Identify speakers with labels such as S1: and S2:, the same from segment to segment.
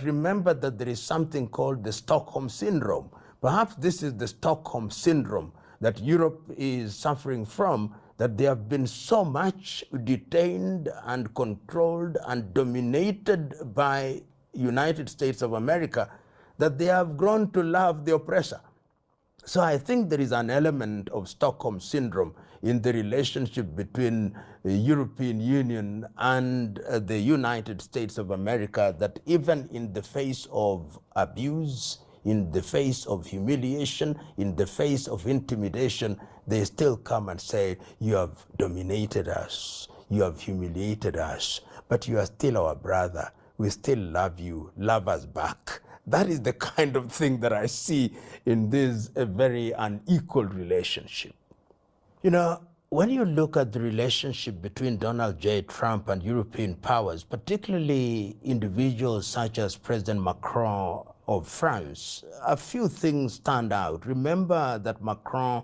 S1: remember that there is something called the Stockholm syndrome. Perhaps this is the Stockholm syndrome that Europe is suffering from, that they have been so much detained and controlled and dominated by United States of America that they have grown to love the oppressor. So I think there is an element of Stockholm syndrome in the relationship between the European Union and the United States of America, that even in the face of abuse, in the face of humiliation, in the face of intimidation, they still come and say, you have dominated us, you have humiliated us, but you are still our brother. We still love you, love us back. That is the kind of thing that I see in this very unequal relationship. You know, when you look at the relationship between Donald J. Trump and European powers, particularly individuals such as President Macron of France, a few things stand out. Remember that Macron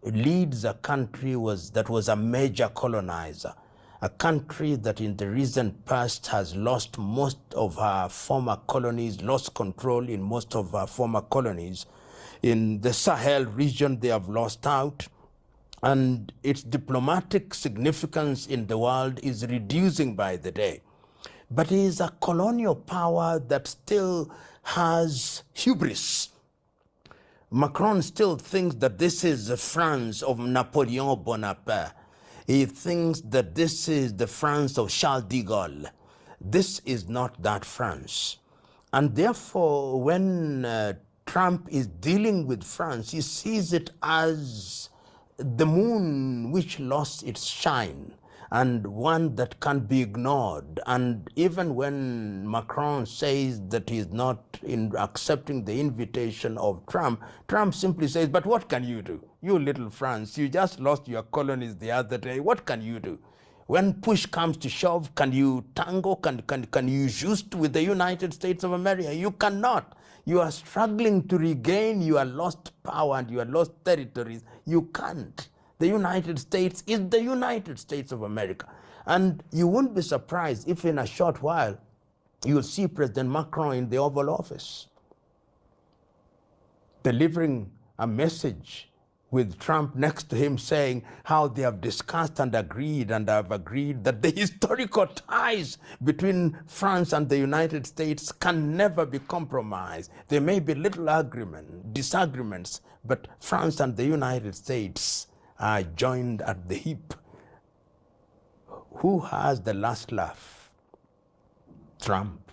S1: leads a country that was a major colonizer, a country that in the recent past has lost most of her former colonies, lost control in most of her former colonies. In the Sahel region, they have lost out, and its diplomatic significance in the world is reducing by the day. But it is a colonial power that still has hubris. Macron still thinks that this is the France of Napoleon Bonaparte. He thinks that this is the France of Charles de Gaulle. This is not that France. And therefore, when Trump is dealing with France, he sees it as the moon which lost its shine, and one that can't be ignored. And even when Macron says that he's not accepting the invitation of Trump, Trump simply says, but what can you do? You little France, you just lost your colonies the other day. What can you do? When push comes to shove, can you tango? Can you just with the United States of America? You cannot. You are struggling to regain your lost power and your lost territories. You can't. The United States is the United States of America. And you won't be surprised if in a short while you'll see President Macron in the Oval Office delivering a message with Trump next to him, saying how they have discussed and have agreed that the historical ties between France and the United States can never be compromised. There may be little disagreements, but France and the United States are joined at the hip. Who has the last laugh? Trump.